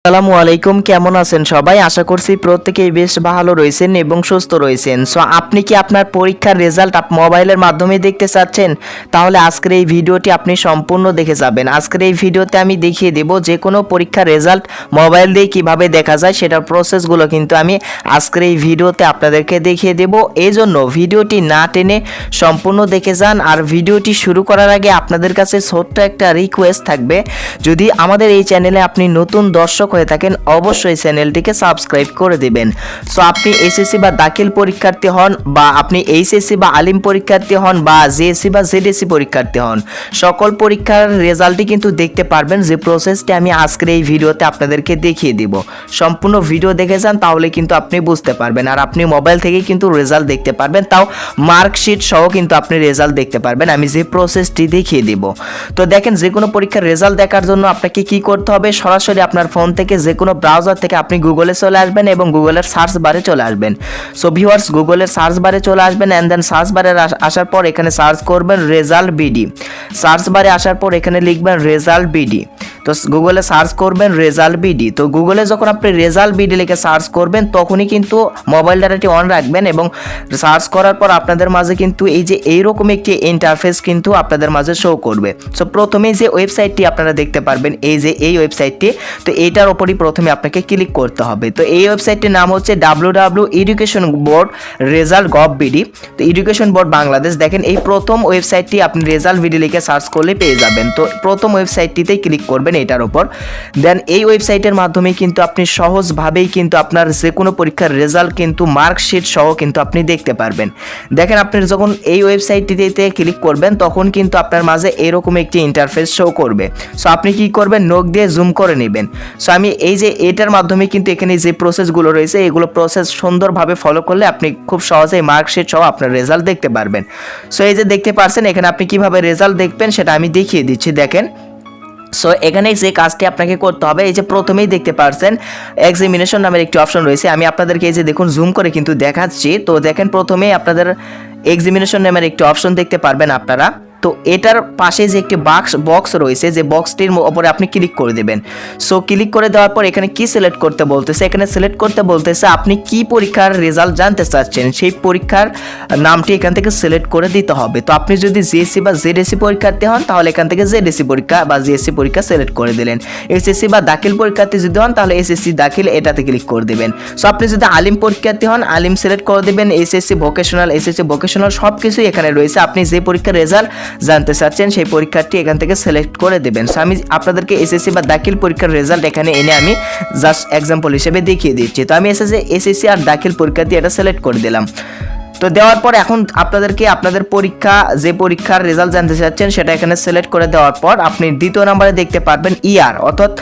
আসসালামু আলাইকুম, কেমন আছেন সবাই? আশা করছি প্রত্যেকেই বেশ ভালো রয়েছেন এবং সুস্থ রয়েছেন। সো আপনি কি আপনার পরীক্ষার রেজাল্ট মোবাইলের মাধ্যমে দেখতে চাচ্ছেন? তাহলে আজকের এই ভিডিওটি আপনি সম্পূর্ণ দেখে যাবেন। আজকের এই ভিডিওতে আমি দেখিয়ে দেব যে কোনো পরীক্ষার রেজাল্ট মোবাইল দিয়ে কিভাবে দেখা যায়, সেটার প্রসেসগুলো কিন্তু আমি আজকের এই ভিডিওতে আপনাদেরকে দেখিয়ে দেব। এই জন্য ভিডিওটি না টেনে সম্পূর্ণ দেখে যান। আর ভিডিওটি শুরু করার আগে আপনাদের কাছে ছোট্ট একটা রিকোয়েস্ট থাকবে, যদি আমাদের এই চ্যানেলে আপনি নতুন দর্শক হয়ে থাকেন অবশ্যই চ্যানেলটিকে সাবস্ক্রাইব করে দিবেন। সো আপনি এসএসসি বা দাখিল পরীক্ষার্থী হন, বা আপনি এইচএসসি বা আলিম পরীক্ষার্থী হন, বা জেএসসি বা জেডএসসি পরীক্ষার্থী হন, সকল পরীক্ষার রেজাল্টই কিন্তু দেখতে পারবেন। যে প্রসেসটি আমি আজকের এই ভিডিওতে আপনাদেরকে দেখিয়ে দিব, সম্পূর্ণ ভিডিও দেখে যান, তাহলে কিন্তু আপনি বুঝতে পারবেন। আর আপনি মোবাইল থেকেই কিন্তু রেজাল্ট দেখতে পারবেন, তাও মার্কশিট সহ কিন্তু আপনি রেজাল্ট দেখতে পারবেন আমি যে প্রসেসটি দেখিয়ে দিব। তো দেখেন, যে কোনো পরীক্ষার রেজাল্ট দেখার জন্য আপনাকে কি করতে হবে, সরাসরি আপনার ফোন থেকে যে কোনো ব্রাউজার থেকে আপনি গুগলে চলে আসবেন এবং গুগলের সার্চ বারে চলে আসবেন। সো ভিউয়ার্স, গুগলের সার্চ বারে চলে আসবেন অ্যান্ড দেন সার্চ বারে আসার পর এখানে সার্চ করবেন রেজাল্ট বিডি। সার্চ বারে আসার পর এখানে লিখবেন রেজাল্ট বিডি। তো গুগলে সার্চ করবেন রেজাল্ট বিডি। তো গুগলে যখন আপনি রেজাল্ট বিডি লিখে সার্চ করবেন তখনই কিন্তু মোবাইল ডাটাটি অন রাখবেন এবং সার্চ করার পর আপনাদের মাঝে কিন্তু এই যে এইরকম একটি ইন্টারফেস কিন্তু আপনাদের মাঝে শো করবে। সো প্রথমেই যে ওয়েবসাইটটি আপনারা দেখতে পারবেন, এই যে এই ওয়েবসাইটটি, তো এইটার ওপরই প্রথমে আপনাকে ক্লিক করতে হবে। তো এই ওয়েবসাইটটির নাম হচ্ছে www.education.board.result.gov.bd। তো এডুকেশন বোর্ড বাংলাদেশ। দেখেন, এই প্রথম ওয়েবসাইটটি আপনি রেজাল্ট বিডি লিখে সার্চ করলে পেয়ে যাবেন। তো প্রথম ওয়েবসাইটটিতেই ক্লিক করবেন এটার উপর। দেন এই ওয়েবসাইটের মাধ্যমে কিন্তু আপনি সহজভাবেই কিন্তু আপনার যে কোনো পরীক্ষার রেজাল্ট কিন্তু মার্কশিট সহ কিন্তু আপনি দেখতে পারবেন। দেখেন, আপনি যখন এই ওয়েবসাইটটিতে ক্লিক করবেন তখন কিন্তু আপনার মাঝে এরকম একটি ইন্টারফেস শো করবে। সো আপনি কি করবেন, নখ দিয়ে জুম করে নেবেন। সো আমি এই যে এটার মাধ্যমে কিন্তু এখানে যে প্রসেসগুলো রয়েছে এগুলো প্রসেস সুন্দরভাবে ফলো করলে আপনি খুব সহজেই মার্কশিট সহ আপনার রেজাল্ট দেখতে পারবেন। সো এই যে দেখতে পাচ্ছেন, এখানে আপনি কিভাবে রেজাল্ট দেখবেন সেটা আমি দেখিয়ে দিচ্ছি। দেখেন, সো এখানে যে কাজটি আপনাকে করতে হবে, এই যে প্রথমেই দেখতে পাচ্ছেন এক্সামিনেশন নামের একটি অপশন রয়েছে। আমি আপনাদেরকে এই যে দেখুন জুম করে কিন্তু দেখাচ্ছি। তো দেখেন, প্রথমেই আপনাদের এক্সামিনেশন নামের একটি অপশন দেখতে পারবেন আপনারা। তো এটার পাশে যে একটি বক্স রয়েছে, যে বক্সটির উপরে আপনি ক্লিক করে দেবেন। সো ক্লিক করে দেওয়ার পর এখানে কি সিলেক্ট করতে বলতেছে, এখানে সিলেক্ট করতে বলতেছে আপনি কি পরীক্ষার রেজাল্ট জানতে চাচ্ছেন, সেই পরীক্ষার নামটি এখান থেকে সিলেক্ট করে দিতে হবে। তো আপনি যদি জিএসসি বা জেডএসসি পরীক্ষার্থী হন তাহলে এখান থেকে জেডএসসি পরীক্ষা বা জিএসসি পরীক্ষা সিলেক্ট করে দিলেন। এসএসসি বা দাখিল পরীক্ষার্থী যদি হন তাহলে এসএসসি দাখিল এটাতে ক্লিক করে দেবেন। সো আপনি যদি আলিম পরীক্ষার্থী হন আলিম সিলেক্ট করে দেবেন। এসএসসি ভোকেশনাল সব কিছুই এখানে রয়েছে। আপনি যে পরীক্ষার রেজাল্ট জানতে চাচ্ছেন সেই পরীক্ষাটি এখান থেকে সিলেক্ট করে দেবেন। সো আমি আপনাদেরকে এসএসসি বা দাখিল পরীক্ষার রেজাল্ট এখানে এনে আমি জাস্ট এক্সাম্পল হিসেবে দেখিয়ে দিচ্ছি। তো আমি এসএসসি আর দাখিল পরীক্ষাটি এটা সিলেক্ট করে দিলাম। তো দেওয়ার পর এখন আপনাদেরকে আপনাদের পরীক্ষা, যে পরীক্ষার রেজাল্ট জানতে চাচ্ছেন সেটা এখানে সিলেক্ট করে দেওয়ার পর আপনি দ্বিতীয় নম্বরে দেখতে পারবেন ইয়ার, অর্থাৎ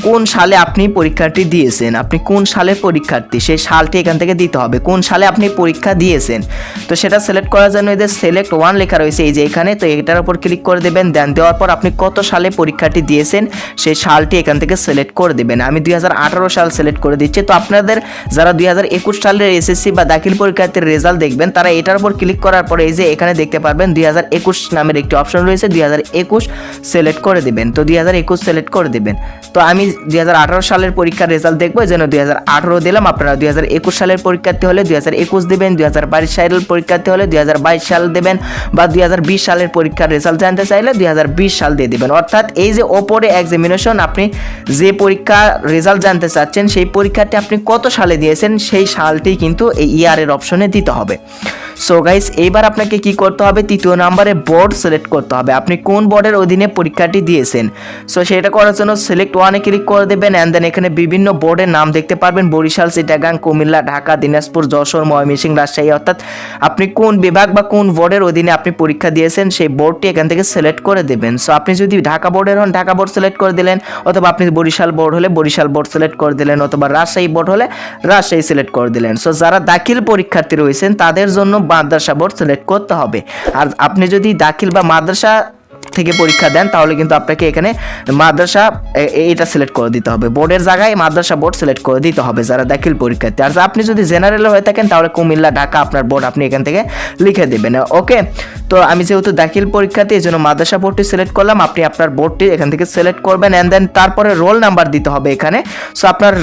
কোন সালে আপনি পরীক্ষাটি দিয়েছেন, আপনি কোন সালের পরীক্ষার্থী সেই সালটি এখান থেকে দিতে হবে, কোন সালে আপনি পরীক্ষা দিয়েছেন। তো সেটা সিলেক্ট করার জন্য এদের সিলেক্ট ওয়ান লেখা রয়েছে এই যে এখানে। তো এটার উপর ক্লিক করে দেবেন। দেন দেওয়ার পর আপনি কত সালে পরীক্ষাটি দিয়েছেন সেই সালটি এখান থেকে সিলেক্ট করে দেবেন। আমি 2018 সাল সিলেক্ট করে দিচ্ছি। তো আপনাদের যারা 2021 সালের এসএসসি বা দাখিল পরীক্ষার্থীর রেজাল্ট দেখবেন তারা এটার উপর ক্লিক করার পরে এই যে এখানে দেখতে পারবেন 2021 নামের একটি অপশন রয়েছে, 2021 সিলেক্ট করে দেবেন। তো 2021 সিলেক্ট করে দেবেন। তো আমি 2018 সালের পরীক্ষার রেজাল্ট দেখবো, এই জন্য 2018 দিলাম। আপনারা 2021 সালের পরীক্ষার্থী হলে 2021 দেবেন, 2022 সালের পরীক্ষার্থী হলে 2022 সাল দেবেন, বা 2020 সালের পরীক্ষার রেজাল্ট জানতে চাইলে 2020 সাল দিয়ে দেবেন। অর্থাৎ এই যে ওপরে এক্সামিনেশন, আপনি যে পরীক্ষার রেজাল্ট জানতে চাচ্ছেন সেই পরীক্ষাটি আপনি কত সালে দিয়েছেন সেই সালটি কিন্তু এই ইয়ারের অপশনে দিতে হবে। সো গাইস, এইবার আপনাকে কি করতে হবে, তৃতীয় নম্বরে বোর্ড সিলেক্ট করতে হবে, আপনি কোন বোর্ডের অধীনে পরীক্ষাটি দিয়েছেন। সো সেটা করার জন্য সিলেক্ট ওয়ানে ক্লিক করে দেবেন অ্যান্ড দেন এখানে বিভিন্ন বোর্ডের নাম দেখতে পারবেন, বরিশাল, চিটাগাং, কুমিল্লা, ঢাকা, দিনাজপুর, যশোর, ময়মনসিংহ, রাজশাহী। অর্থাৎ আপনি কোন বিভাগ বা কোন বোর্ডের অধীনে আপনি পরীক্ষা দিয়েছেন সেই বোর্ডটি এখান থেকে সিলেক্ট করে দেবেন। সো আপনি যদি ঢাকা বোর্ডের হন ঢাকা বোর্ড সিলেক্ট করে দিলেন, অথবা আপনি বরিশাল বোর্ড হলে বরিশাল বোর্ড সিলেক্ট করে দিলেন, অথবা রাজশাহী বোর্ড হলে রাজশাহী সিলেক্ট করে দিলেন। সো যারা দাখিল পরীক্ষার্থী রয়েছেন তাদের জন্য মাদ্রাসা বোর্ড সিলেক্ট করতে হবে। আর আপনি যদি দাখিল বা মাদ্রাসা থেকে পরীক্ষা দেন তাহলে কিন্তু আপনাকে এখানে মাদ্রাসা এটা সিলেক্ট করে দিতে হবে, বোর্ডের জায়গায় মাদ্রাসা বোর্ড সিলেক্ট করে দিতে হবে যারা দাখিল পরীক্ষার্থী। আর আপনি যদি জেনারেল হয়ে থাকেন তাহলে কুমিল্লা, ঢাকা আপনার বোর্ড আপনি এখান থেকে লিখে দেবেন। ওকে, তো আমি যেহেতু দাখিল পরীক্ষার্থী এই জন্য মাদ্রাসা বোর্ডটি সিলেক্ট করলাম, আপনি আপনার বোর্ডটি এখান থেকে সিলেক্ট করবেন অ্যান্ড দেন তারপরে রোল নাম্বার দিতে হবে এখানে। সো আপনার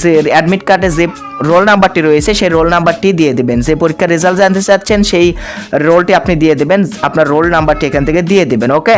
যে অ্যাডমিট কার্ডে যে রোল নাম্বারটি রয়েছে সেই রোল নাম্বারটি দিয়ে দেবেন, যে পরীক্ষার রেজাল্ট জানতে চাচ্ছেন সেই রোলটি আপনি দিয়ে দেবেন, আপনার রোল নাম্বারটি এখান থেকে দিয়ে দেবেন। ওকে,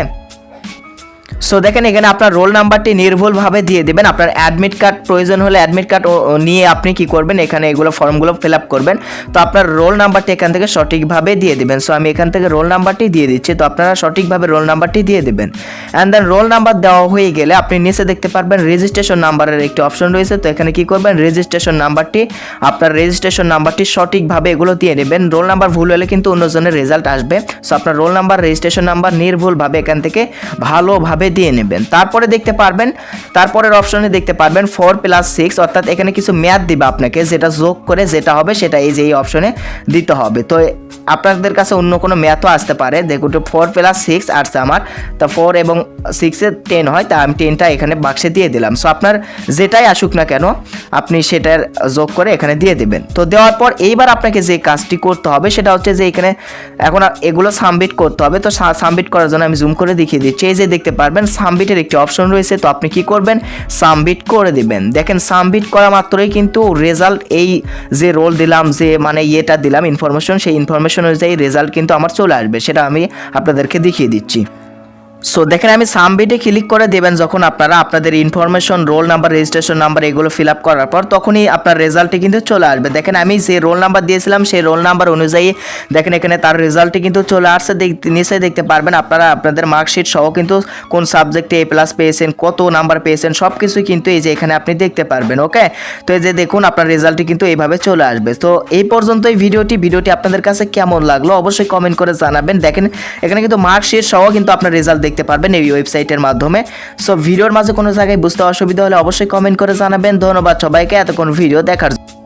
সো দেখেন এখানে আপনার রোল নাম্বারটি নির্ভুলভাবে দিয়ে দেবেন। আপনার অ্যাডমিট কার্ড প্রয়োজন হলে অ্যাডমিট কার্ড নিয়ে আপনি কি করবেন, এখানে এগুলো ফর্মগুলো ফিল আপ করবেন। তো আপনার রোল নাম্বারটি এখান থেকে সঠিকভাবে দিয়ে দেবেন। সো আমি এখান থেকে রোল নাম্বারটি দিয়ে দিচ্ছি, তো আপনারা সঠিকভাবে রোল নাম্বারটি দিয়ে দেবেন। অ্যান্ড দেন রোল নাম্বার দেওয়া হয়ে গেলে আপনি নিচে দেখতে পারবেন রেজিস্ট্রেশন নাম্বারের একটি অপশন রয়েছে। তো এখানে কি করবেন, রেজিস্ট্রেশন নাম্বারটি আপনার রেজিস্ট্রেশন নাম্বারটি সঠিকভাবে এগুলো দিয়ে নেবেন। রোল নাম্বার ভুল হলে কিন্তু অন্যজনের রেজাল্ট আসবে। সো আপনার রোল নাম্বার রেজিস্ট্রেশন নাম্বার নির্ভুলভাবে এখান থেকে ভালোভাবে দিয়ে নেবেন। তারপরে দেখতে পারবেন, তারপরের অপশনে দেখতে পারবেন 4+6, অর্থাৎ এখানে কিছু মেয়াদ দিবে আপনাকে, যেটা যোগ করে যেটা হবে সেটা এই যে এই অপশনে দিতে হবে। তো আপনাদের কাছে অন্য কোনো মেয়াদও আসতে পারে, দেখুন 4+6 আসছে আমার, তা 4 এবং 6 10 হয়, তা আমি 10টা এখানে বাক্সে দিয়ে দিলাম। সো আপনার যেটাই আসুক না কেন আপনি সেটার যোগ করে এখানে দিয়ে দেবেন। তো দেওয়ার পর এইবার আপনাকে যে কাজটি করতে হবে সেটা হচ্ছে যে এখানে এখন এগুলো সাবমিট করতে হবে। তো সাবমিট করার জন্য আমি জুম করে দেখিয়ে দিচ্ছি, এই যে দেখতে পারবেন সাবমিটের একটি অপশন রয়েছে। তো আপনি কি করবেন, সাবমিট করে দিবেন। দেখেন সাবমিট করা মাত্রই কিন্তু রেজাল্ট, এই যে রোল দিলাম, যে মানে ইয়েটা দিলাম ইনফরমেশন, সেই ইনফরমেশন অনুযায়ী রেজাল্ট কিন্তু আমার চলে আসবে, সেটা আমি আপনাদেরকে দেখিয়ে দিচ্ছি। সো দেখেন আমি সাবমিটে ক্লিক করে দেবেন যখন আপনারা আপনাদের information, roll number, registration number এগুলো ফিল আপ করার পর তখনই আপনার রেজাল্টটি কিন্তু চলে আসবে। দেখেন আমি যে রোল নাম্বার দিয়েছিলাম সেই রোল নাম্বার অনুযায়ী দেখেন এখানে তার রেজাল্টটি কিন্তু চলে আসছে। নিচে দেখতে পারবেন আপনারা আপনাদের মার্কশিট সহ কিন্তু কোন সাবজেক্টে A+ পেয়েছেন, কত নাম্বার পেয়েছেন, সব কিছুই কিন্তু এই যে এখানে আপনি দেখতে পারবেন। ওকে, তো এই যে দেখুন আপনার রেজাল্টটি কিন্তু এইভাবে চলে আসবে। তো এই পর্যন্তই ভিডিওটি আপনাদের কাছে কেমন লাগলো অবশ্যই কমেন্ট করে জানাবেন। দেখেন এখানে কিন্তু মার্কশিট সহ কিন্তু আপনার রেজাল্ট দেখতে পারবেন এই ওয়েবসাইটের মাধ্যমে। সো ভিডিওর মাঝে কোনো জায়গায় বুঝতে অসুবিধা হলে অবশ্যই কমেন্ট করে জানাবেন। ধন্যবাদ সবাইকে এতক্ষণ ভিডিও দেখার জন্য।